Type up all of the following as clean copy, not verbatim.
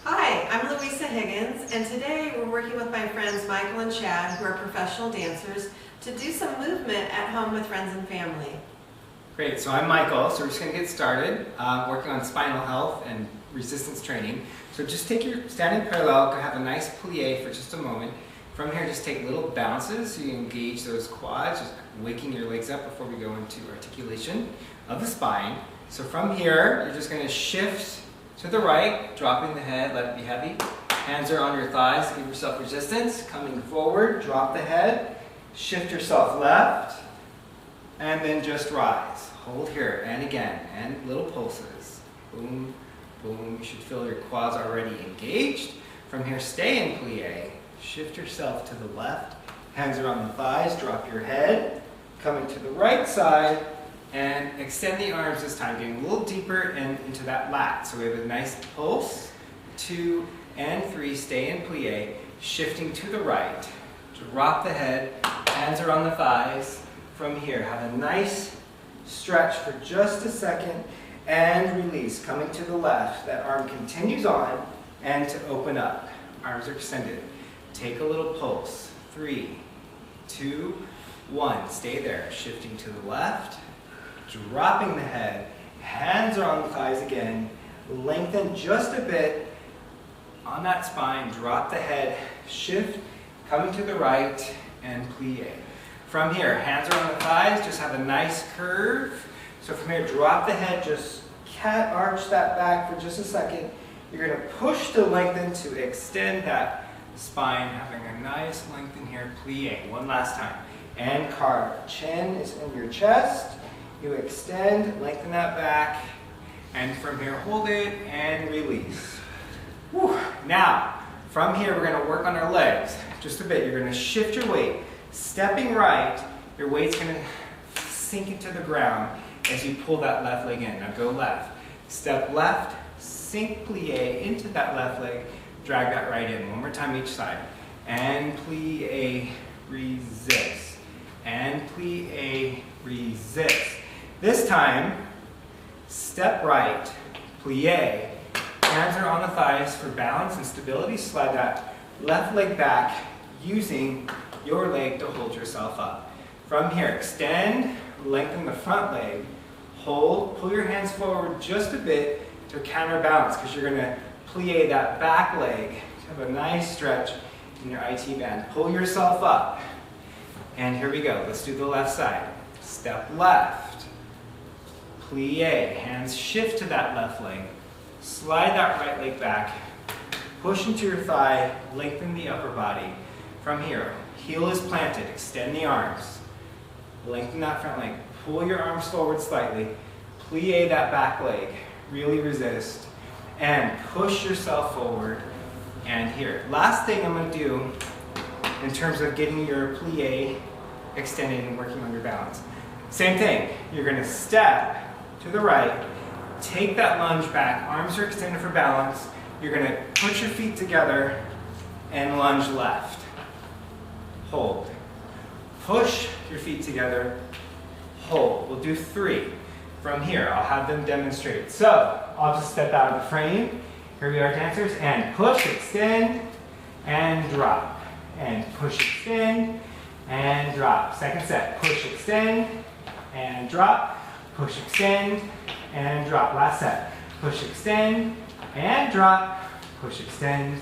Hi, I'm Louisa Higgins, and today we're working with my friends Michael and Chad, who are professional dancers, to do some movement at home with friends and family. Great, so I'm Michael, so we're just going to get started working on spinal health and resistance training. So just take your standing parallel, go have a nice plie for just a moment. From here, just take little bounces so you engage those quads, just waking your legs up before we go into articulation of the spine. So from here, you're just going to shift to the right, dropping the head, let it be heavy. Hands are on your thighs, give yourself resistance. Coming forward, drop the head, shift yourself left, and then just rise. Hold here, and again, and little pulses. Boom, boom. You should feel your quads already engaged. From here, stay in plie. Shift yourself to the left. Hands are on the thighs, drop your head. Coming to the right side, and extend the arms this time, getting a little deeper and into that lat. So we have a nice pulse, 2 and 3, stay in plie, shifting to the right. Drop the head, hands are on the thighs. From here, have a nice stretch for just a second and release. Coming to the left, that arm continues on and to open up. Arms are extended. Take a little pulse, 3, 2, 1. Stay there, shifting to the left, dropping the head, hands are on the thighs again, lengthen just a bit on that spine, drop the head, shift, coming to the right, and plie. From here, hands are on the thighs, just have a nice curve. So from here, drop the head, just cat arch that back for just a second. You're going to push to lengthen to extend that spine, having a nice lengthen here, plie. One last time. And carve. Chin is in your chest. You extend, lengthen that back, and from here, hold it and release. Whew. Now, from here, we're going to work on our legs just a bit. You're going to shift your weight. Stepping right, your weight's going to sink into the ground as you pull that left leg in. Now go left. Step left, sink plie into that left leg, drag that right in. One more time each side. And plie, resist. And plie, resist. This time, step right, plie. Hands are on the thighs for balance and stability. Slide that left leg back using your leg to hold yourself up. From here, extend, lengthen the front leg, hold, pull your hands forward just a bit to counterbalance because you're going to plie that back leg to have a nice stretch in your IT band. Pull yourself up. And here we go. Let's do the left side. Step left, plie, hands shift to that left leg, slide that right leg back, push into your thigh, lengthen the upper body. From here, heel is planted, extend the arms, lengthen that front leg, pull your arms forward slightly, plie that back leg, really resist, and push yourself forward. And here, last thing I'm going to do in terms of getting your plie extended and working on your balance. Same thing, you're going to step to the right, take that lunge back, arms are extended for balance, you're going to put your feet together and lunge left. Hold. Push your feet together, hold. We'll do 3. From here, I'll have them demonstrate. So, I'll just step out of the frame. Here we are, dancers, and push, extend, and drop. And push, extend, and drop. Second set, push, extend, and drop. Push, extend, and drop. Last set, push, extend, and drop. Push, extend,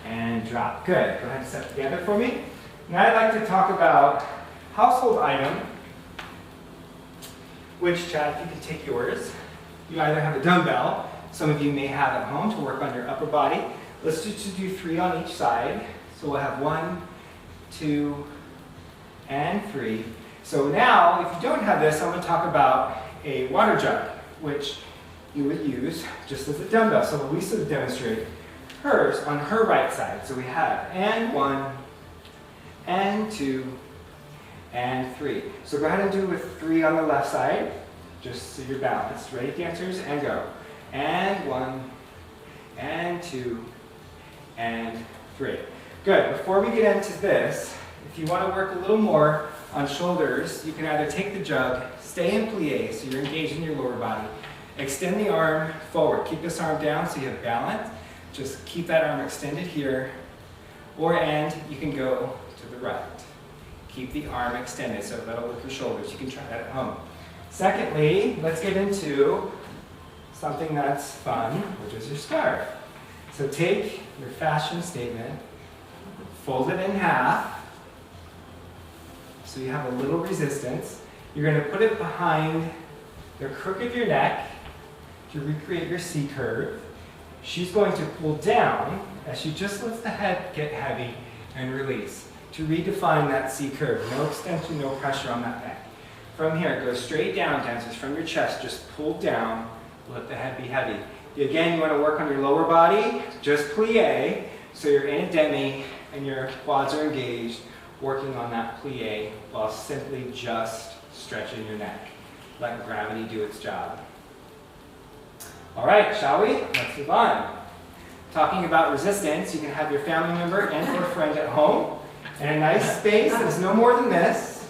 and drop. Good. Go ahead and step together for me. Now I'd like to talk about household item, which, Chad, if you can take yours. You either have a dumbbell, some of you may have at home to work on your upper body. Let's just do 3 on each side. So we'll have 1, 2, and 3. So now, if you don't have this, I'm going to talk about a water jug, which you would use just as a dumbbell. So Louisa will demonstrate hers on her right side. So we have and 1, and 2, and 3. So go ahead and do with 3 on the left side, just so you're balanced. Ready, dancers? And go. And 1, and 2, and 3. Good. Before we get into this, if you want to work a little more on shoulders, you can either take the jug, stay in plie, so you're engaged in your lower body, extend the arm forward. Keep this arm down so you have balance. Just keep that arm extended here, and you can go to the right. Keep the arm extended so that'll work your shoulders. You can try that at home. Secondly, let's get into something that's fun, which is your scarf. So take your fashion statement, fold it in half, so you have a little resistance. You're going to put it behind the crook of your neck to recreate your C curve. She's going to pull down as she just lets the head get heavy and release to redefine that C curve. No extension, no pressure on that neck. From here, go straight down, dancers, from your chest. Just pull down, let the head be heavy. Again, you want to work on your lower body, just plie, so you're in a demi and your quads are engaged, working on that plie while simply just stretching your neck. Let gravity do its job. All right, shall we? Let's move on. Talking about resistance, you can have your family member and or friend at home in a nice space that's no more than this.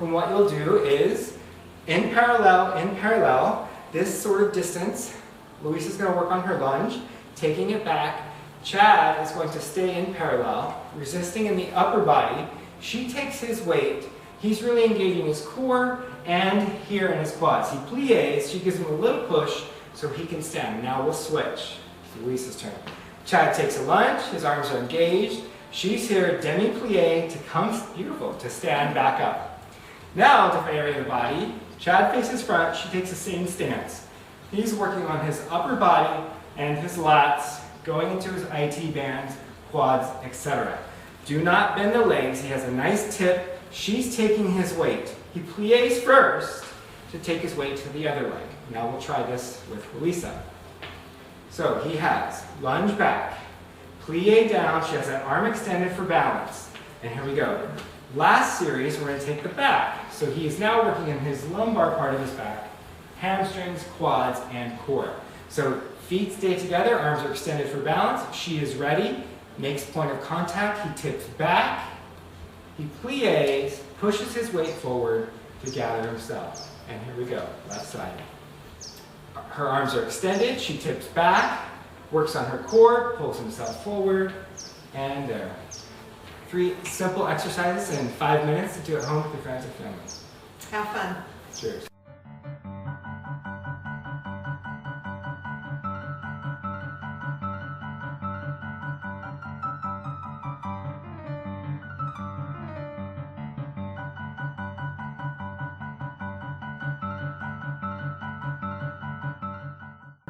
And what you'll do is, in parallel, this sort of distance, Louise is going to work on her lunge, taking it back. Chad is going to stay in parallel, resisting in the upper body. She takes his weight. He's really engaging his core and here in his quads. He plies, she gives him a little push so he can stand. Now we'll switch. It's Louise's turn. Chad takes a lunge, his arms are engaged. She's here, demi-plie to come, beautiful, to stand back up. Now, different area of the body. Chad faces front, she takes the same stance. He's working on his upper body and his lats, going into his IT bands, quads, etc. Do not bend the legs, he has a nice tip. She's taking his weight. He plies first to take his weight to the other leg. Now we'll try this with Louisa. So he has lunge back, plie down, she has that arm extended for balance. And here we go. Last series, we're going to take the back. So he is now working in his lumbar part of his back, hamstrings, quads, and core. So feet stay together, arms are extended for balance. She is ready, makes point of contact, he tips back, he plies, pushes his weight forward to gather himself. And here we go, left side. Her arms are extended, she tips back, works on her core, pulls himself forward, and there. 3 simple exercises in 5 minutes to do at home with your friends and family. Have fun. Cheers.